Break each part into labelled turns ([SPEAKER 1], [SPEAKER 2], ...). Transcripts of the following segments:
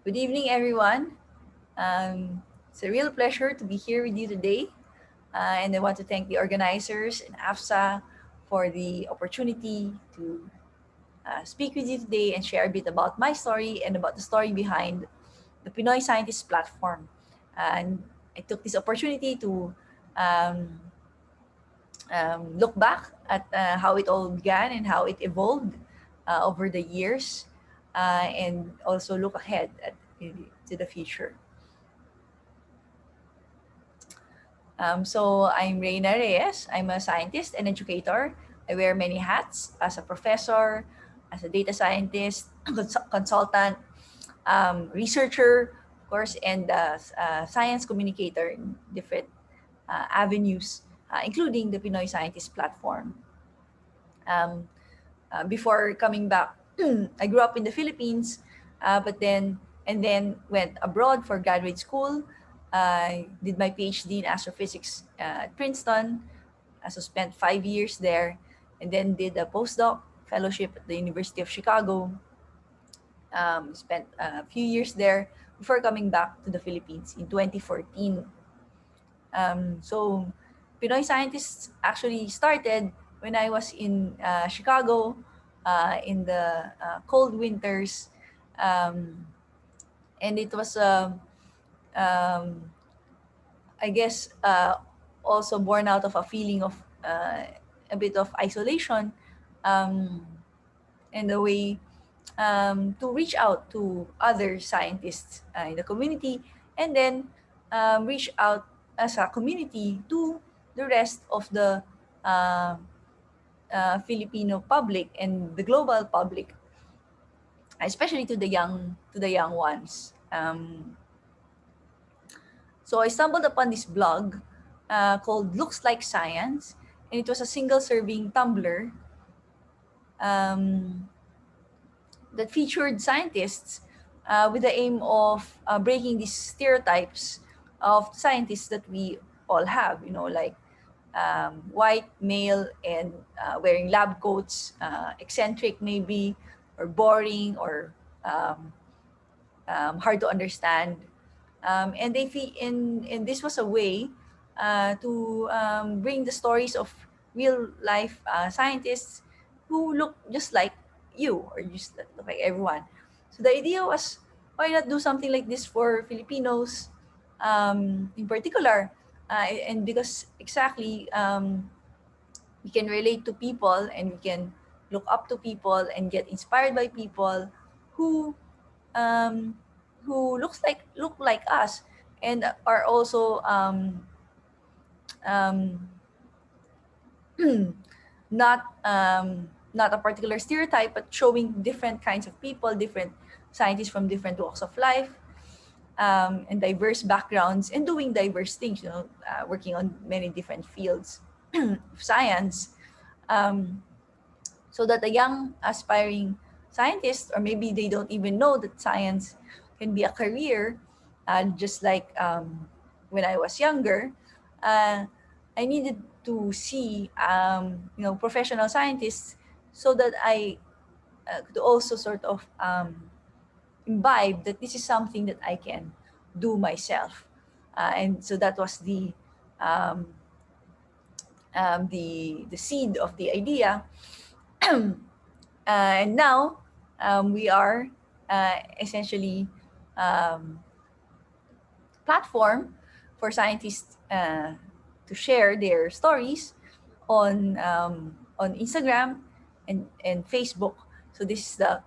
[SPEAKER 1] Good evening, everyone. It's a real pleasure to be here with you today. And I want to thank the organizers and AFSA for the opportunity to speak with you today and share a bit about my story and about the story behind the Pinoy Scientists platform. And I took this opportunity to um, look back at how it all began and how it evolved over the years, and also look ahead to the future. So I'm Reina Reyes. I'm a scientist and educator. I wear many hats as a professor, as a data scientist, consultant, researcher, of course, and science communicator in different avenues, including the Pinoy Scientist platform. Um, Before coming back, I grew up in the Philippines, but then went abroad for graduate school. I did my PhD in astrophysics at Princeton. So spent 5 years there, and then did a postdoc fellowship at the University of Chicago. Spent a few years there before coming back to the Philippines in 2014. So Pinoy Scientists actually started when I was in Chicago in the cold winters. Um, and it was, um, I guess, also born out of a feeling of a bit of isolation, um, and a way to reach out to other scientists in the community, and then reach out as a community to the rest of the uh, Filipino public and the global public, especially to the young ones. So I stumbled upon this blog called Looks Like Science, and it was a single serving Tumblr um, that featured scientists with the aim of breaking these stereotypes of scientists that we all have, like white, male, and wearing lab coats, eccentric maybe, or boring, or um, hard to understand. And this was a way to bring the stories of real life scientists who look just like you, or just look like everyone. So the idea was, why not do something like this for Filipinos in particular? And because exactly we can relate to people, and we can look up to people and get inspired by people who um, look like us, and are also um, not a particular stereotype, but showing different kinds of people, different scientists from different walks of life, and diverse backgrounds, and doing diverse things. Working on many different fields of science, um, so that a young aspiring scientist, or maybe they don't even know that science can be a career, just like when I was younger, uh, I needed to see professional scientists, so that I could also sort of imbibe that this is something that I can do myself. And so that was um, the seed of the idea. And now we are essentially um, platform for scientists to share their stories on Instagram and Facebook. So this is the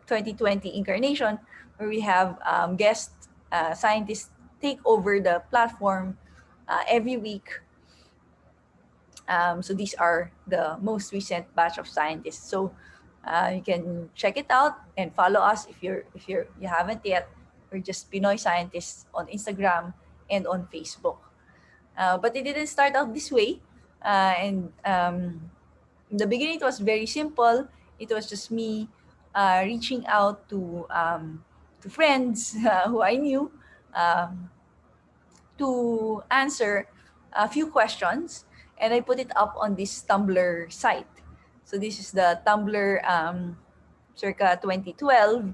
[SPEAKER 1] 2020 incarnation, where we have guest scientists take over the platform every week. So these are the most recent batch of scientists. So you can check it out and follow us if you haven't yet. We're just Pinoy Scientists on Instagram and on Facebook. But it didn't start out this way. And In the beginning, it was very simple. It was just me reaching out to friends who I knew, um, to answer a few questions, and I put it up on this Tumblr site. So this is the Tumblr circa 2012.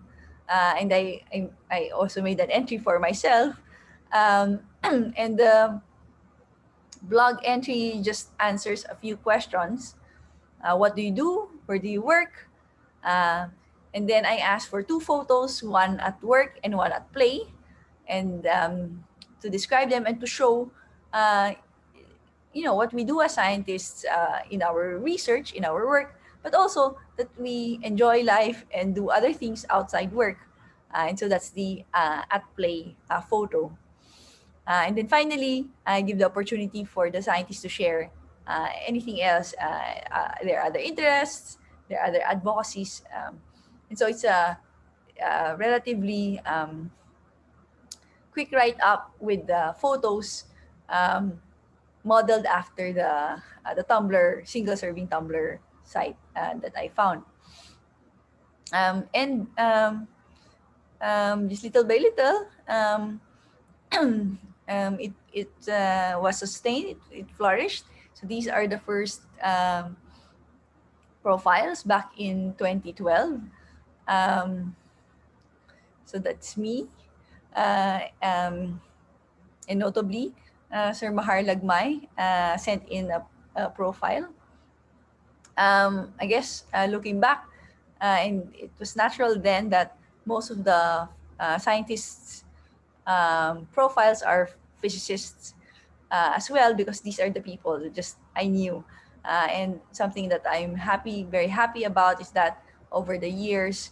[SPEAKER 1] and I also made an entry for myself. And the blog entry just answers a few questions. What do you do? Where do you work? Uh, and then I asked for two photos, one at work and one at play, and to describe them and to show, uh, what we do as scientists in our research, in our work, but also that we enjoy life and do other things outside work. And so that's the at play photo. And then finally, I give the opportunity for the scientists to share anything else, their other interests, their other advocacies. And so it's a relatively quick write up with the photos um, modeled after the Tumblr single serving Tumblr site that I found. And just little by little, it was sustained. It flourished. So these are the first profiles back in 2012. Um, so that's me. And notably, Sir Mahar Lagmay sent in a profile. I guess looking back, and it was natural then that most of the scientists' profiles are physicists as well, because these are the people that just I knew. And something that I'm very happy about is that over the years,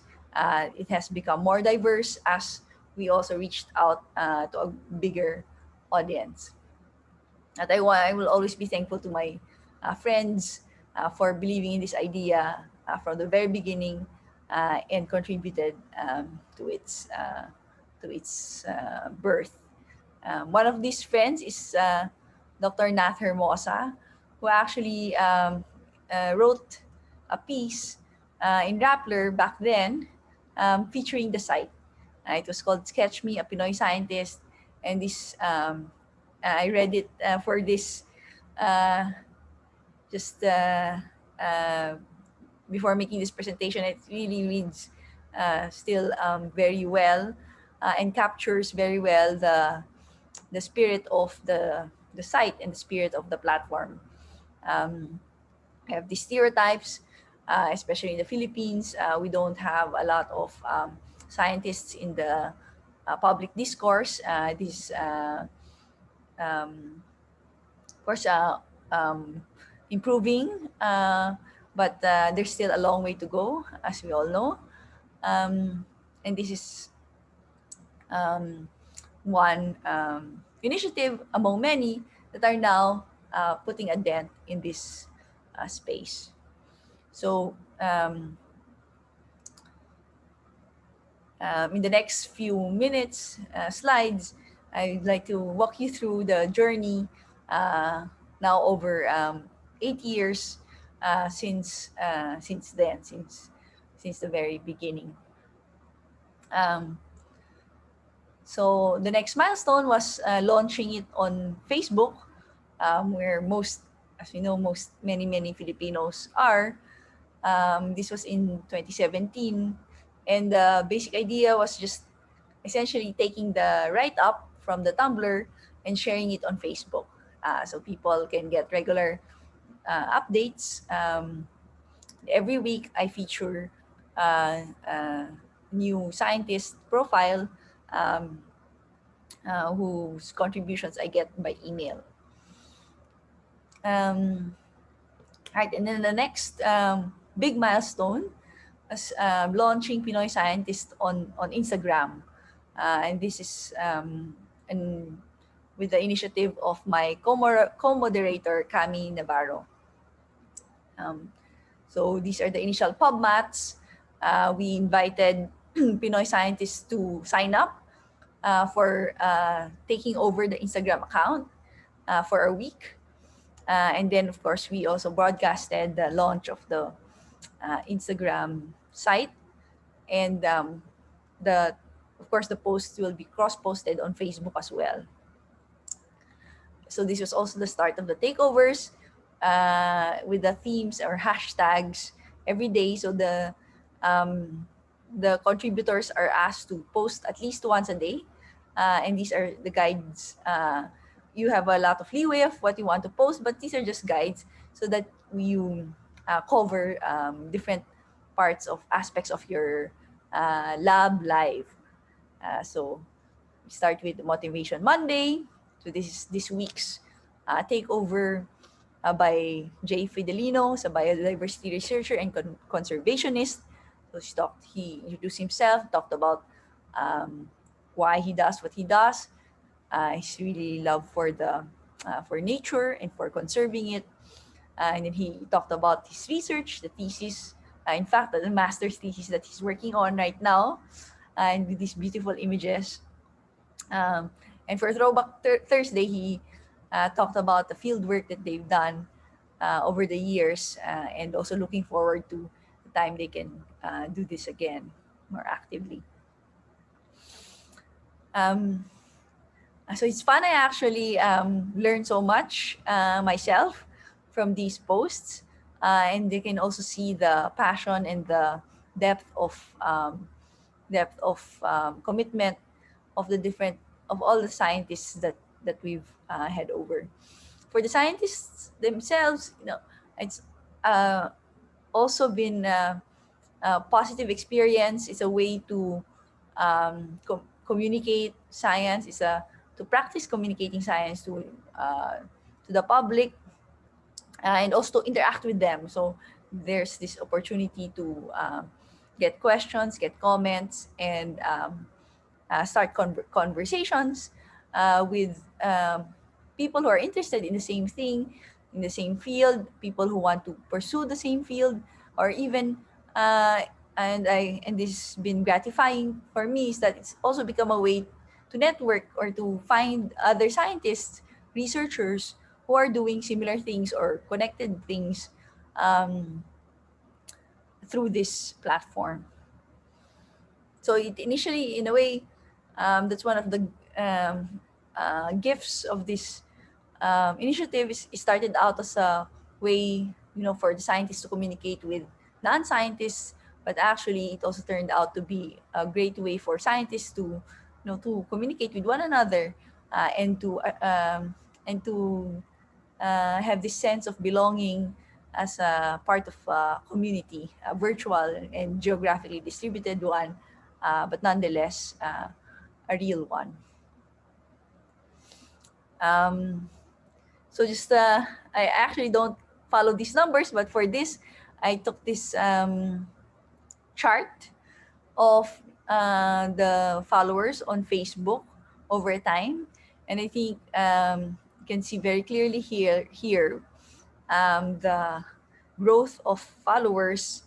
[SPEAKER 1] it has become more diverse as we also reached out to a bigger audience. At I will always be thankful to my friends for believing in this idea from the very beginning and contributed to its birth. One of these friends is Dr. Nath Hermosa, who actually wrote a piece in Rappler back then featuring the site. It was called Sketch Me, a Pinoy Scientist. And this I read it for this uh, just uh, before making this presentation. It really reads still very well and captures very well the spirit of the site and the spirit of the platform. Um, I have these stereotypes, especially in the Philippines. We don't have a lot of scientists in the public discourse. This um, of course, improving, but there's still a long way to go, as we all know. And this is um, one initiative among many that are now putting a dent in this space. So, in the next few minutes, slides, I'd like to walk you through the journey now over 8 years since then, since the very beginning. Um, so the next milestone was launching it on Facebook, where as we know, many Filipinos are. This was in 2017, and the basic idea was just essentially taking the write up from the Tumblr and sharing it on Facebook, so people can get regular updates. Every week, I feature new scientist profile um, whose contributions I get by email. Um, right, and then the next big milestone was launching Pinoy Scientists on Instagram. And this is with the initiative of my co-moderator, Cami Navarro. Um, so these are the initial pub mats. We invited Pinoy scientists to sign up for taking over the Instagram account for a week. And then, of course, we also broadcasted the launch of the Instagram site. And the of course, the posts will be cross-posted on Facebook as well. So this was also the start of the takeovers with the themes or hashtags every day. So the the contributors are asked to post at least once a day, and these are the guides. You have a lot of leeway of what you want to post, but these are just guides so that you cover different parts of aspects of your lab life. So we start with Motivation Monday. So this is this week's takeover by Jay Fidelino, a biodiversity researcher and conservationist. So he introduced himself, talked about um, why he does what he does. His really love for nature and for conserving it. And then he talked about his research, the thesis, in fact, the master's thesis that he's working on right now, and with these beautiful images. Um, and for Throwback Thursday, he talked about the field work that they've done over the years, and also looking forward to the time they can do this again more actively. Um, so it's fun. I actually learned so much myself from these posts, and they can also see the passion and the depth of commitment of the different of all the scientists that we've had over. For the scientists themselves, it's uh, also been a positive experience. It's a way to communicate science. It's a to practice communicating science to the public, and also to interact with them. So there's this opportunity to get questions, get comments, and start conversations with people who are interested in the same thing, in the same field, people who want to pursue the same field, or even uh, and this has been gratifying for me is that it's also become a way to network or to find other scientists, researchers who are doing similar things or connected things um, through this platform. So it initially, in a way, that's one of the gifts of this initiative. It started out as a way, for the scientists to communicate with non-scientists, but actually it also turned out to be a great way for scientists to communicate with one another, and to have this sense of belonging as a part of a community, a virtual and geographically distributed one, but nonetheless a real one. Um, so just I actually don't follow these numbers, but for this, I took this chart of the followers on Facebook over time, and I think you can see very clearly here the growth of followers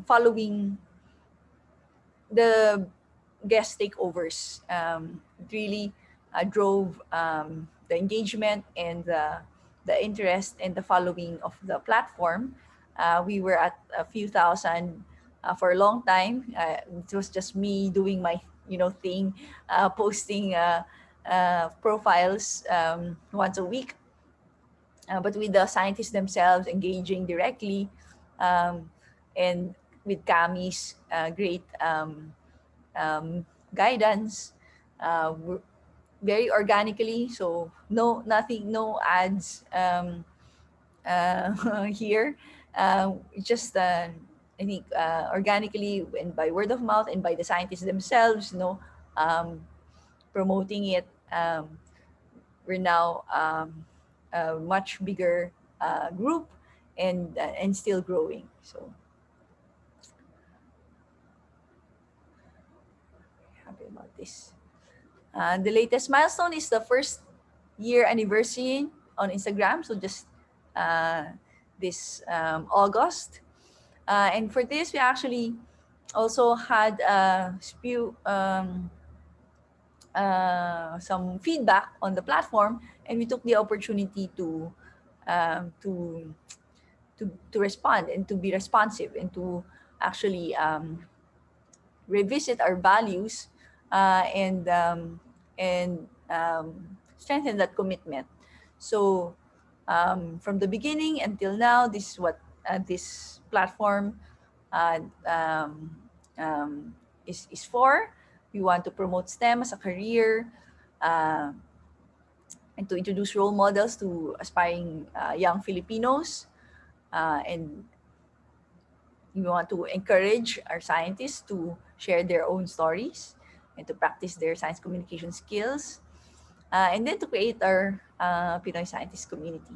[SPEAKER 1] following the guest takeovers. It really drove the engagement and the interest and the following of the platform. We were at a few thousand for a long time. It was just me doing my thing, posting profiles once a week, but with the scientists themselves engaging directly, um, and with Cami's great guidance, very organically. So nothing, no ads here. Just I think organically and by word of mouth and by the scientists themselves, um, promoting it. We're now a much bigger group, and still growing. So happy about this. The latest milestone is the first year anniversary on Instagram. So just uh, this August. And for this, we actually also had some feedback on the platform, and we took the opportunity um, to to respond and to be responsive and to actually revisit our values, and strengthen that commitment. So from the beginning until now, this is what this platform uh, um, is for. We want to promote STEM as a career, uh, and to introduce role models to aspiring young Filipinos. And we want to encourage our scientists to share their own stories and to practice their science communication skills, and then to create our Pinoy Scientist community.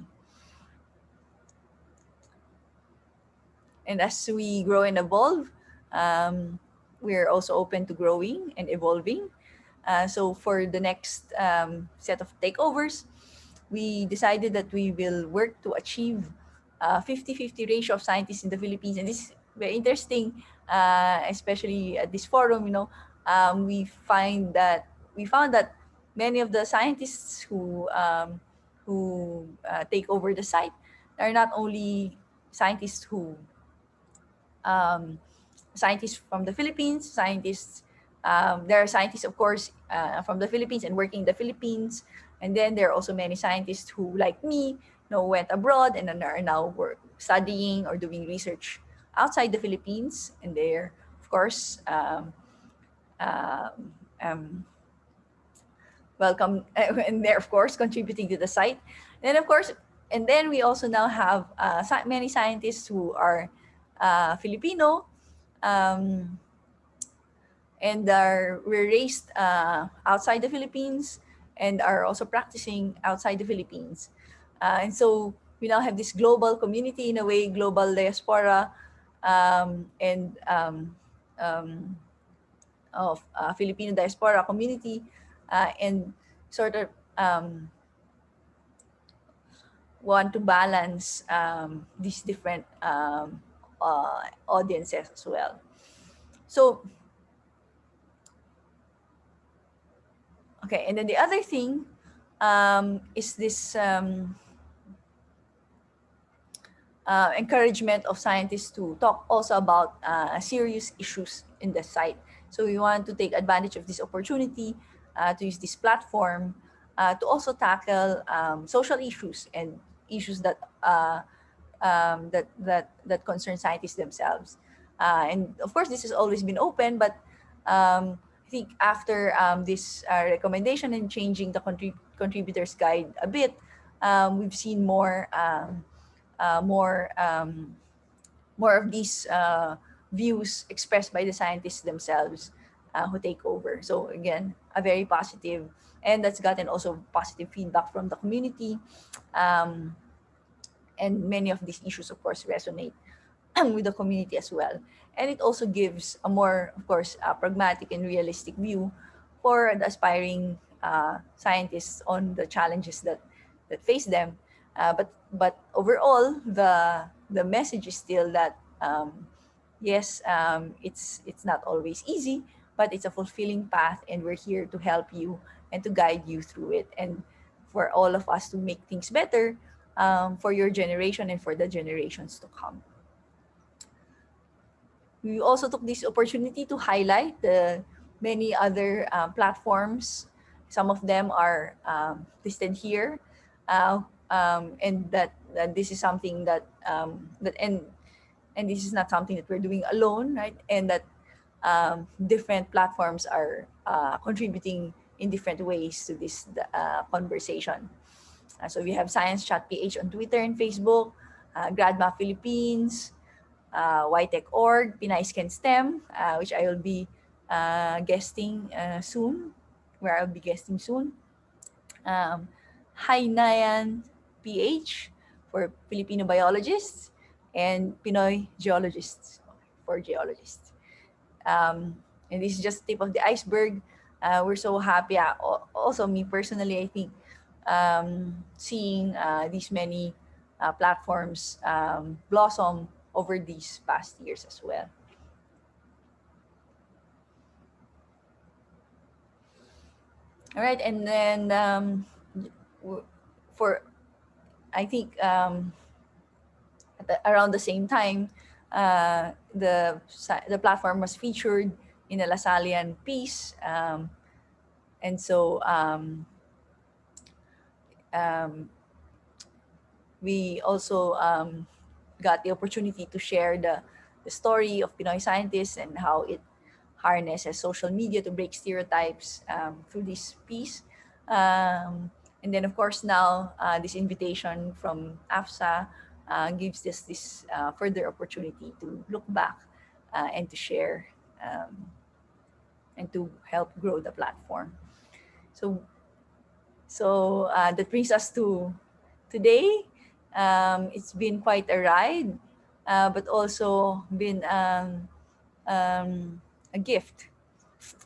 [SPEAKER 1] And as we grow and evolve, um, we're also open to growing and evolving. So for the next set of takeovers, we decided that we will work to achieve a 50-50 ratio of scientists in the Philippines. And this is very interesting, especially at this forum. We found that many of the scientists who take over the site are not only scientists who um, scientists from the Philippines, scientists. There are scientists, of course, from the Philippines and working in the Philippines, and then there are also many scientists who, like me, went abroad and then are now studying or doing research outside the Philippines, and they're, of course, um, um, welcome, and they're, of course, contributing to the site. And of course, and then we also now have many scientists who are Filipino, um, and were raised outside the Philippines and are also practicing outside the Philippines. And so we now have this global community, in a way, global diaspora, and of Filipino diaspora community, and sort of um, want to balance these different audiences as well. So, okay, and then the other thing is this encouragement of scientists to talk also about serious issues in the site. So we want to take advantage of this opportunity to use this platform to also tackle social issues and issues that concern scientists themselves. And of course, this has always been open, but I think after this recommendation and changing the contributors guide a bit, we've seen uh, more um, more of these views expressed by the scientists themselves who take over. So again, a very positive, and that's gotten also positive feedback from the community. Um, and many of these issues, of course, resonate with the community as well. And it also gives a more, of course, pragmatic and realistic view for the aspiring scientists on the challenges that face them. But overall, the message is still that yes, it's not always easy, but it's a fulfilling path, and we're here to help you and to guide you through it, and for all of us to make things better for your generation and for the generations to come. We also took this opportunity to highlight the many other platforms. Some of them are listed here, and that this is something and this is not something that we're doing alone, right? And that different platforms are contributing in different ways to this conversation. So we have Science Chat PH on Twitter and Facebook, Gradma Philippines, YTech.org, Pinay Scan STEM, which I will be guesting soon, where I'll be guesting soon. Um, Hainayan PH for Filipino biologists, and Pinoy geologists for geologists. Um, and this is just the tip of the iceberg. We're so happy. Also, me personally, I think seeing these many platforms blossom over these past years as well. All right, and then for I think around the same time, the platform was featured in a Lasallian piece, and so um, we also got the opportunity to share the story of Pinoy Scientists and how it harnesses social media to break stereotypes through this piece. And then, of course, now this invitation from AFSA gives us this further opportunity to look back and to share um, and to help grow the platform. So, that brings us to today. It's been quite a ride, but also been a gift.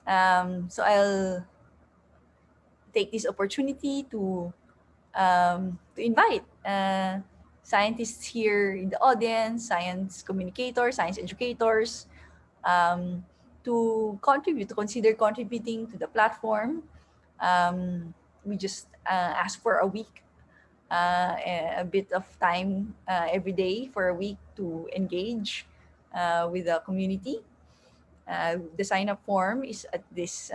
[SPEAKER 1] So I'll take this opportunity to invite scientists here in the audience, science communicators, science educators, um, to contribute, to consider contributing to the platform. We just ask for a week, a bit of time every day for a week to engage with the community. The sign up form is at this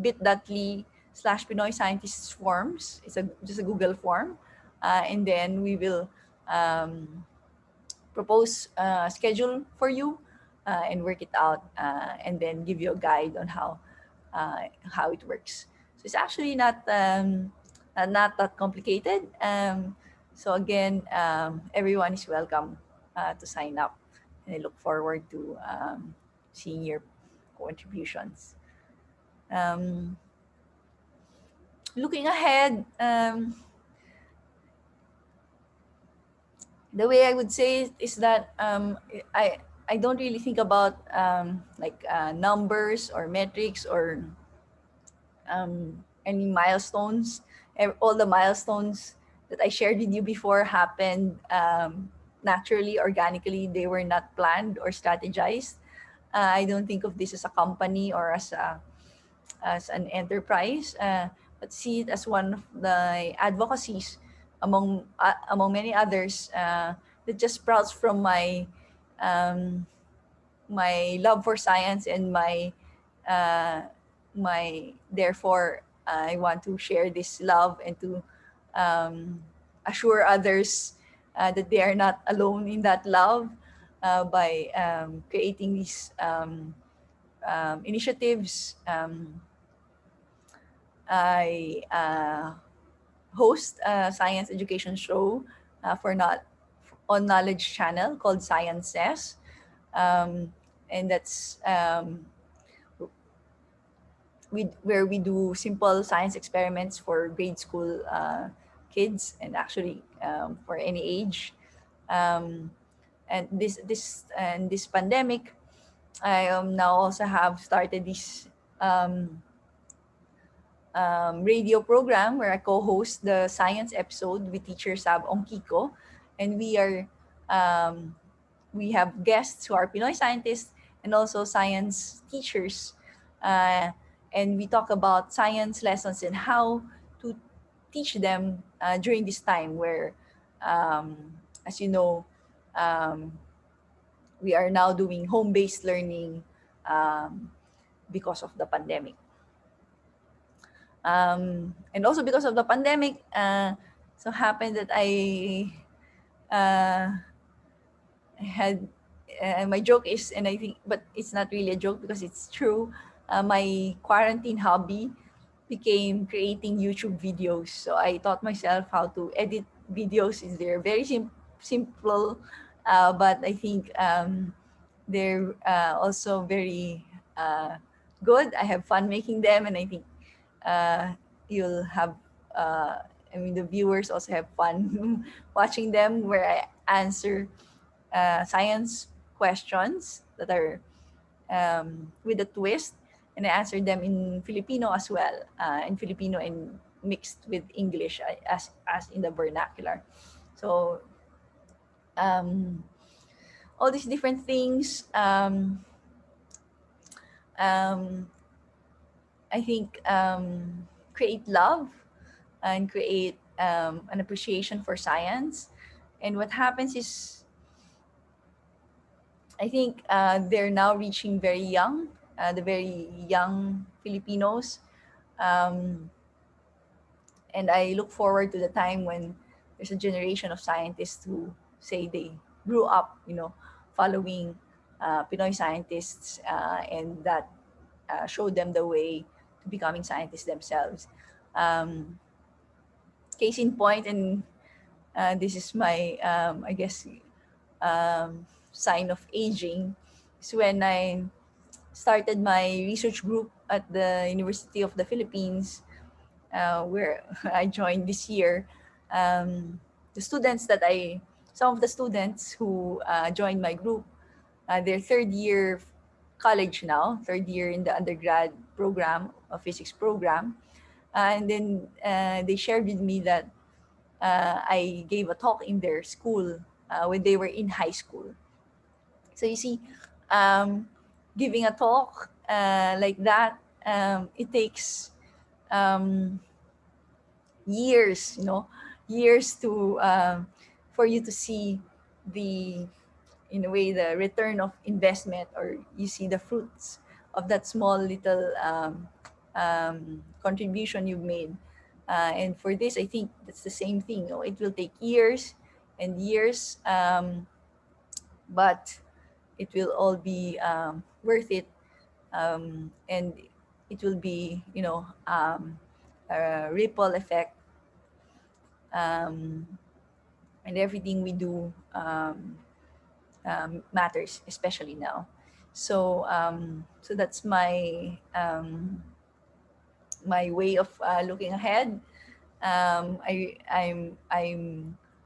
[SPEAKER 1] bit.ly slash Pinoy Scientists forms. It's just a Google form. And then we will um, propose a schedule for you and work it out and then give you a guide on how it works. So it's actually not that complicated. So again, everyone is welcome to sign up, and I look forward to seeing your contributions. Um, Looking ahead, the way I would say it is that I don't really think about numbers or metrics or any milestones. All the milestones that I shared with you before happened naturally, organically. They were not planned or strategized. I don't think of this as a company or as an enterprise, but see it as one of the advocacies among many others that just sprouts from um, my love for science and uh, my therefore I want to share this love and to um, assure others that they are not alone in that love by creating these initiatives. I host a science education show for not on Knowledge Channel called Sciences, um, and that's where we do simple science experiments for grade school kids and actually for any age. Um, and this pandemic, I now also have started this um, radio program where I co-host the science episode with teacher Sab Ongkiko, and um, we have guests who are Pinoy scientists and also science teachers, uh, and we talk about science lessons and how to teach them during this time where, um, as you know, um, we are now doing home-based learning um, because of the pandemic. And also because of the pandemic, so happened that uh, had my joke is, and I think, but it's not really a joke because it's true. My quarantine hobby became creating YouTube videos. So I taught myself how to edit videos. They're very simple, but I think they're also very good. I have fun making them, and I think uh, you'll have I mean the viewers also have fun watching them where I answer science questions that are with a twist, and I answered them in Filipino as well, in Filipino and mixed with English as in the vernacular. So um, all these different things, um, I think create love and create an appreciation for science. And what happens is, I think they're now reaching very young, the very young Filipinos. Um, and I look forward to the time when there's a generation of scientists who say they grew up, following Pinoy Scientists, and that showed them the way to becoming scientists themselves. Um, Case in point, and this is my, I guess, sign of aging, is when I started my research group at the University of the Philippines, where I joined this year. Um, the students that I, some of the students who joined my group, they're third year college now, third year in the undergrad program, a physics program. And then they shared with me that I gave a talk in their school when they were in high school. So you see, um, giving a talk like that, it takes um, years, years to for you to see the, in a way, the return of investment, or you see the fruits of that small little contribution you've made. And for this, I think that's the same thing. It will take years and years, but it will all be worth it, and it will be, a ripple effect, um, and everything we do matters, especially now. So that's my way of looking ahead.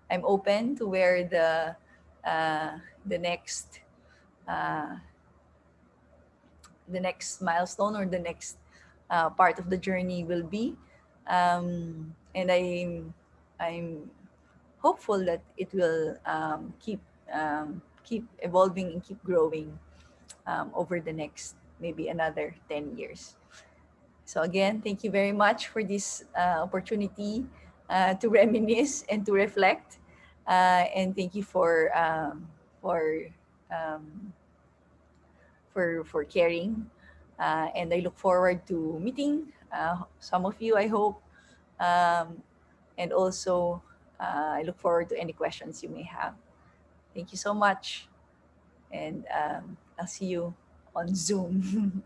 [SPEAKER 1] I'm open to where the next uh, the next milestone, or the next part of the journey will be, and I'm hopeful that it will keep evolving and keep growing over the next maybe another 10 years. So again, thank you very much for this opportunity to reminisce and to reflect, and thank you for um, for caring. And I look forward to meeting some of you, I hope. Um, and also, I look forward to any questions you may have. Thank you so much. And I'll see you on Zoom.